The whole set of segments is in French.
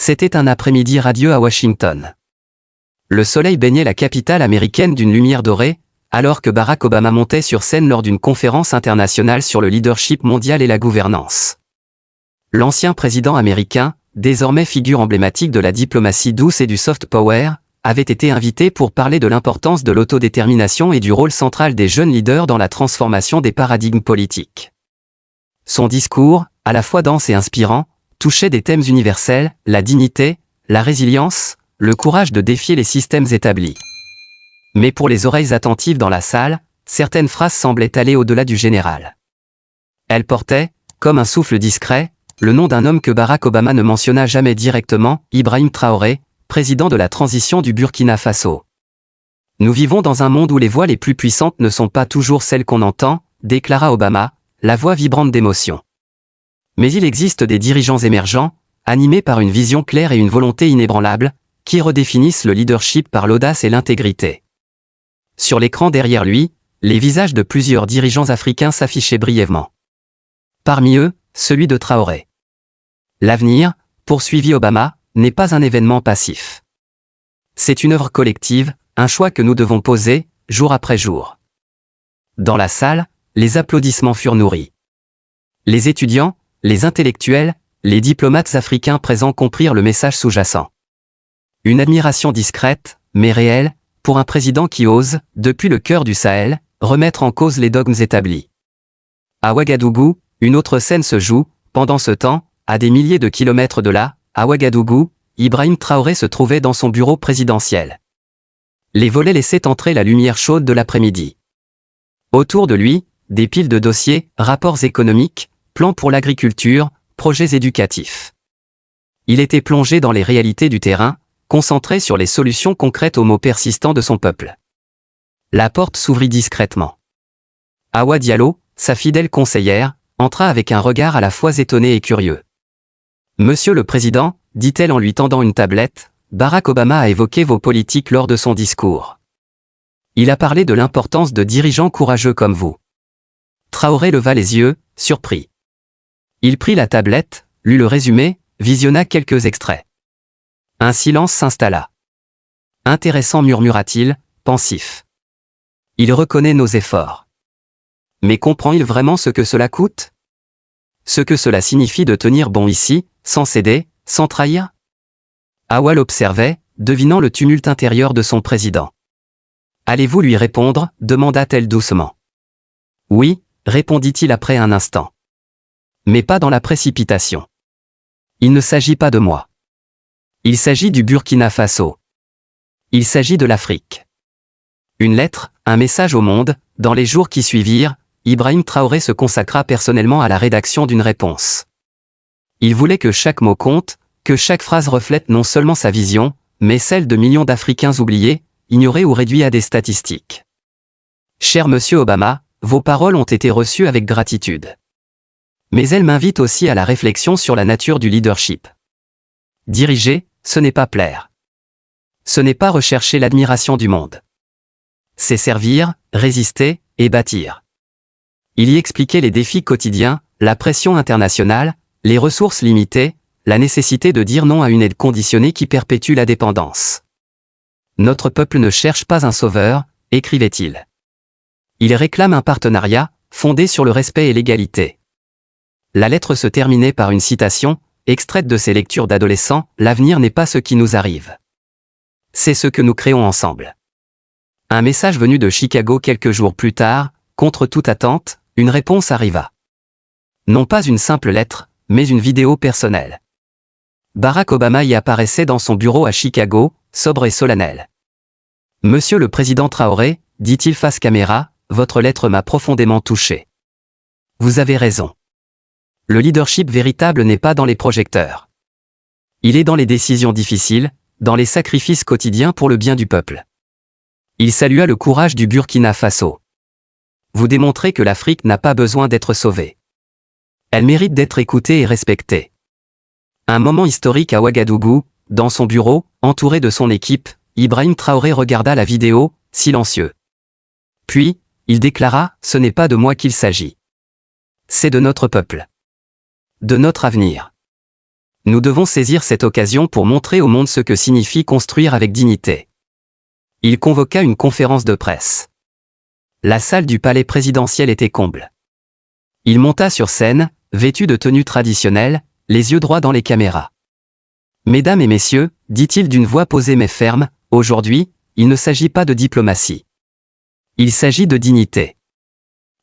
C'était un après-midi radieux à Washington. Le soleil baignait la capitale américaine d'une lumière dorée, alors que Barack Obama montait sur scène lors d'une conférence internationale sur le leadership mondial et la gouvernance. L'ancien président américain, désormais figure emblématique de la diplomatie douce et du soft power, avait été invité pour parler de l'importance de l'autodétermination et du rôle central des jeunes leaders dans la transformation des paradigmes politiques. Son discours, à la fois dense et inspirant, touchait des thèmes universels, la dignité, la résilience, le courage de défier les systèmes établis. Mais pour les oreilles attentives dans la salle, certaines phrases semblaient aller au-delà du général. Elles portaient, comme un souffle discret, le nom d'un homme que Barack Obama ne mentionna jamais directement, Ibrahim Traoré, président de la transition du Burkina Faso. Nous vivons dans un monde où les voix les plus puissantes ne sont pas toujours celles qu'on entend, déclara Obama, la voix vibrante d'émotion. Mais il existe des dirigeants émergents, animés par une vision claire et une volonté inébranlable, qui redéfinissent le leadership par l'audace et l'intégrité. Sur l'écran derrière lui, les visages de plusieurs dirigeants africains s'affichaient brièvement. Parmi eux, celui de Traoré. L'avenir, poursuivit Obama, n'est pas un événement passif. C'est une œuvre collective, un choix que nous devons poser, jour après jour. Dans la salle, les applaudissements furent nourris. Les étudiants, les intellectuels, les diplomates africains présents comprirent le message sous-jacent. Une admiration discrète, mais réelle, pour un président qui ose, depuis le cœur du Sahel, remettre en cause les dogmes établis. À Ouagadougou, une autre scène se joue. Pendant ce temps, à des milliers de kilomètres de là, à Ouagadougou, Ibrahim Traoré se trouvait dans son bureau présidentiel. Les volets laissaient entrer la lumière chaude de l'après-midi. Autour de lui, des piles de dossiers, rapports économiques, plans pour l'agriculture, projets éducatifs. Il était plongé dans les réalités du terrain, concentré sur les solutions concrètes aux maux persistants de son peuple. La porte s'ouvrit discrètement. Awa Diallo, sa fidèle conseillère, entra avec un regard à la fois étonné et curieux. « Monsieur le Président », dit-elle en lui tendant une tablette, « Barack Obama a évoqué vos politiques lors de son discours. Il a parlé de l'importance de dirigeants courageux comme vous. » Traoré leva les yeux, surpris. Il prit la tablette, lut le résumé, visionna quelques extraits. Un silence s'installa. « Intéressant » murmura-t-il, pensif. « Il reconnaît nos efforts. Mais comprend-il vraiment ce que cela coûte? Ce que cela signifie de tenir bon ici, sans céder, sans trahir ?» Awa l'observait, devinant le tumulte intérieur de son président. « Allez-vous lui répondre » demanda-t-elle doucement. « Oui » répondit-il après un instant. « Mais pas dans la précipitation. Il ne s'agit pas de moi. Il s'agit du Burkina Faso. Il s'agit de l'Afrique. » Une lettre, un message au monde. Dans les jours qui suivirent, Ibrahim Traoré se consacra personnellement à la rédaction d'une réponse. Il voulait que chaque mot compte, que chaque phrase reflète non seulement sa vision, mais celle de millions d'Africains oubliés, ignorés ou réduits à des statistiques. Cher Monsieur Obama, vos paroles ont été reçues avec gratitude. Mais elles m'invitent aussi à la réflexion sur la nature du leadership. Diriger, ce n'est pas plaire. Ce n'est pas rechercher l'admiration du monde. C'est servir, résister, et bâtir. Il y expliquait les défis quotidiens, la pression internationale, les ressources limitées, la nécessité de dire non à une aide conditionnée qui perpétue la dépendance. Notre peuple ne cherche pas un sauveur, écrivait-il. Il réclame un partenariat, fondé sur le respect et l'égalité. La lettre se terminait par une citation, extraite de ses lectures d'adolescents, « L'avenir n'est pas ce qui nous arrive. C'est ce que nous créons ensemble. » Un message venu de Chicago quelques jours plus tard, contre toute attente, une réponse arriva. Non pas une simple lettre, mais une vidéo personnelle. Barack Obama y apparaissait dans son bureau à Chicago, sobre et solennel. « Monsieur le Président Traoré, dit-il face caméra, votre lettre m'a profondément touché. Vous avez raison. Le leadership véritable n'est pas dans les projecteurs. Il est dans les décisions difficiles, dans les sacrifices quotidiens pour le bien du peuple. » Il salua le courage du Burkina Faso. Vous démontrez que l'Afrique n'a pas besoin d'être sauvée. Elle mérite d'être écoutée et respectée. Un moment historique à Ouagadougou, dans son bureau, entouré de son équipe, Ibrahim Traoré regarda la vidéo, silencieux. Puis, il déclara, « Ce n'est pas de moi qu'il s'agit. C'est de notre peuple. De notre avenir. Nous devons saisir cette occasion pour montrer au monde ce que signifie construire avec dignité. Il convoqua une conférence de presse. La salle du palais présidentiel était comble. Il monta sur scène, vêtu de tenue traditionnelle, les yeux droits dans les caméras. « Mesdames et messieurs, dit-il d'une voix posée mais ferme, aujourd'hui, il ne s'agit pas de diplomatie. Il s'agit de dignité.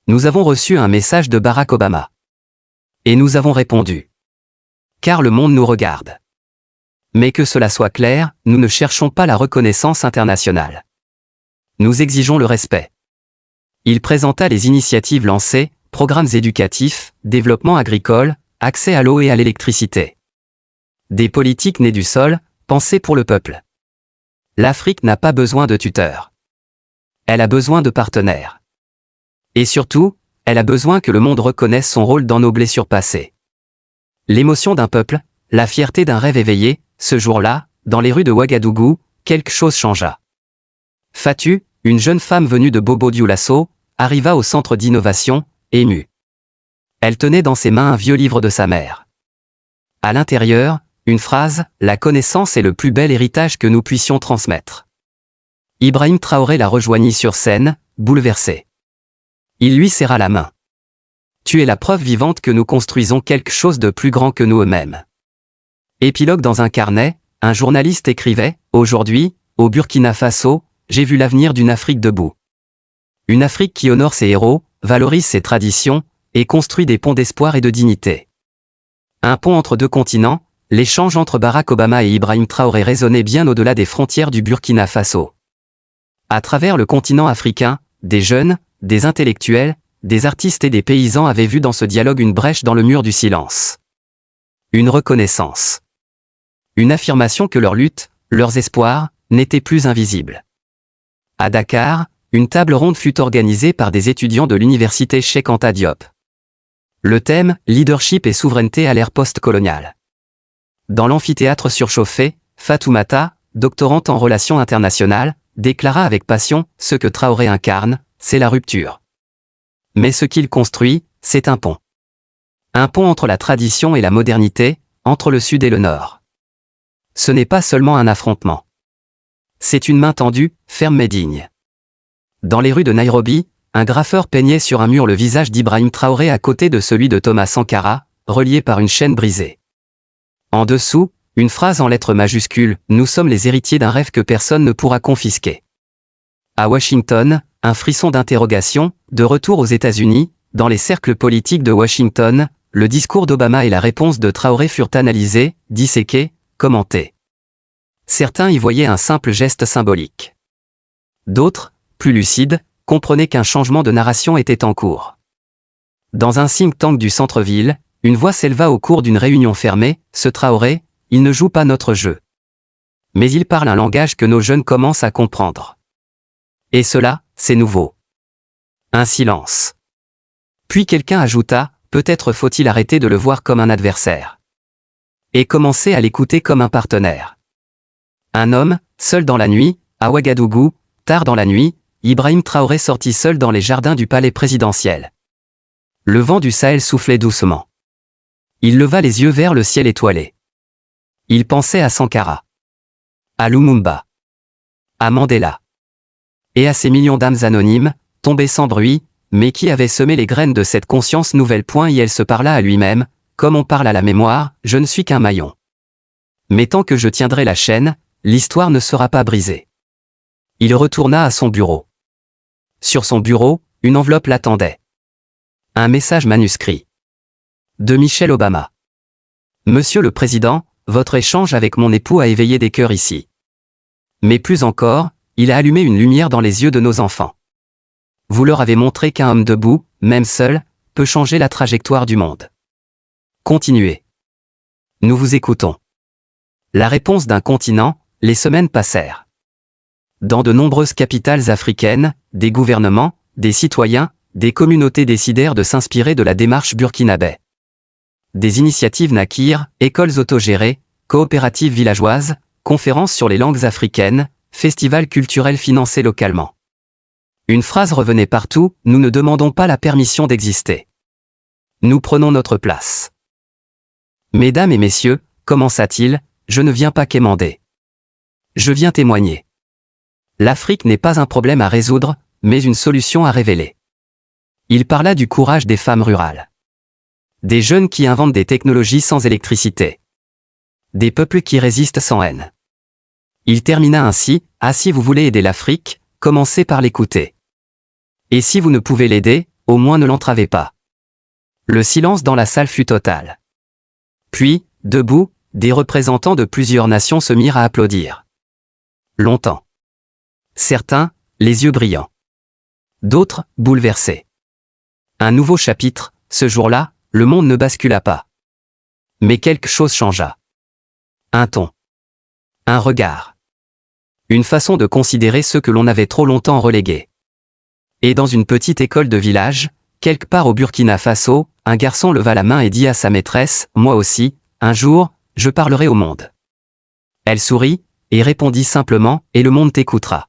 Nous avons reçu un message de Barack Obama. Et nous avons répondu. Car le monde nous regarde. Mais que cela soit clair, nous ne cherchons pas la reconnaissance internationale. Nous exigeons le respect. » Il présenta les initiatives lancées, programmes éducatifs, développement agricole, accès à l'eau et à l'électricité. Des politiques nées du sol, pensées pour le peuple. L'Afrique n'a pas besoin de tuteurs. Elle a besoin de partenaires. Et surtout, elle a besoin que le monde reconnaisse son rôle dans nos blessures passées. L'émotion d'un peuple, la fierté d'un rêve éveillé, ce jour-là, dans les rues de Ouagadougou, quelque chose changea. Fatou, une jeune femme venue de Bobo-Dioulasso, arriva au centre d'innovation, émue. Elle tenait dans ses mains un vieux livre de sa mère. À l'intérieur, une phrase, « La connaissance est le plus bel héritage que nous puissions transmettre ». Ibrahim Traoré la rejoignit sur scène, bouleversé. Il lui serra la main. « Tu es la preuve vivante que nous construisons quelque chose de plus grand que nous eux-mêmes. » Épilogue dans un carnet, un journaliste écrivait, « Aujourd'hui, au Burkina Faso, j'ai vu l'avenir d'une Afrique debout. Une Afrique qui honore ses héros, valorise ses traditions, et construit des ponts d'espoir et de dignité. » Un pont entre deux continents, l'échange entre Barack Obama et Ibrahim Traoré résonnait bien au-delà des frontières du Burkina Faso. À travers le continent africain, des jeunes, des intellectuels, des artistes et des paysans avaient vu dans ce dialogue une brèche dans le mur du silence. Une reconnaissance. Une affirmation que leur lutte, leurs espoirs, n'étaient plus invisibles. À Dakar, une table ronde fut organisée par des étudiants de l'université Cheikh Anta Diop. Le thème, leadership et souveraineté à l'ère post-coloniale. Dans l'amphithéâtre surchauffé, Fatoumata, doctorante en relations internationales, déclara avec passion, ce que Traoré incarne, c'est la rupture. Mais ce qu'il construit, c'est un pont. Un pont entre la tradition et la modernité, entre le sud et le nord. Ce n'est pas seulement un affrontement. C'est une main tendue, ferme mais digne. Dans les rues de Nairobi, un graffeur peignait sur un mur le visage d'Ibrahim Traoré à côté de celui de Thomas Sankara, relié par une chaîne brisée. En dessous, une phrase en lettres majuscules, « Nous sommes les héritiers d'un rêve que personne ne pourra confisquer. » À Washington, un frisson d'interrogation, de retour aux États-Unis, dans les cercles politiques de Washington, le discours d'Obama et la réponse de Traoré furent analysés, disséqués, commentés. Certains y voyaient un simple geste symbolique. D'autres, plus lucides, comprenaient qu'un changement de narration était en cours. Dans un think tank du centre-ville, une voix s'éleva au cours d'une réunion fermée, « Ce Traoré, il ne joue pas notre jeu. Mais il parle un langage que nos jeunes commencent à comprendre. Et cela, c'est nouveau. » Un silence. Puis quelqu'un ajouta, « Peut-être faut-il arrêter de le voir comme un adversaire. Et commencer à l'écouter comme un partenaire. » Un homme, seul dans la nuit, à Ouagadougou, tard dans la nuit, Ibrahim Traoré sortit seul dans les jardins du palais présidentiel. Le vent du Sahel soufflait doucement. Il leva les yeux vers le ciel étoilé. Il pensait à Sankara, à Lumumba, à Mandela, et à ces millions d'âmes anonymes, tombées sans bruit, mais qui avaient semé les graines de cette conscience nouvelle. Et elle se parla à lui-même, comme on parle à la mémoire, « Je ne suis qu'un maillon. Mais tant que je tiendrai la chaîne, l'histoire ne sera pas brisée. » Il retourna à son bureau. Sur son bureau, une enveloppe l'attendait. Un message manuscrit. De Michelle Obama. Monsieur le Président, votre échange avec mon époux a éveillé des cœurs ici. Mais plus encore, il a allumé une lumière dans les yeux de nos enfants. Vous leur avez montré qu'un homme debout, même seul, peut changer la trajectoire du monde. Continuez. Nous vous écoutons. La réponse d'un continent, les semaines passèrent. Dans de nombreuses capitales africaines, des gouvernements, des citoyens, des communautés décidèrent de s'inspirer de la démarche burkinabé. Des initiatives naquirent, écoles autogérées, coopératives villageoises, conférences sur les langues africaines, festivals culturels financés localement. Une phrase revenait partout, nous ne demandons pas la permission d'exister. Nous prenons notre place. Mesdames et messieurs, commença-t-il, je ne viens pas quémander. Je viens témoigner. L'Afrique n'est pas un problème à résoudre, mais une solution à révéler. Il parla du courage des femmes rurales. Des jeunes qui inventent des technologies sans électricité. Des peuples qui résistent sans haine. Il termina ainsi, « Ah, si vous voulez aider l'Afrique, commencez par l'écouter. Et si vous ne pouvez l'aider, au moins ne l'entravez pas. » Le silence dans la salle fut total. Puis, debout, des représentants de plusieurs nations se mirent à applaudir. Longtemps. Certains, les yeux brillants. D'autres, bouleversés. Un nouveau chapitre, ce jour-là, le monde ne bascula pas. Mais quelque chose changea. Un ton. Un regard. Une façon de considérer ceux que l'on avait trop longtemps relégués. Et dans une petite école de village, quelque part au Burkina Faso, un garçon leva la main et dit à sa maîtresse, « Moi aussi, un jour, je parlerai au monde. » Elle sourit, et répondit simplement, « Et le monde t'écoutera. »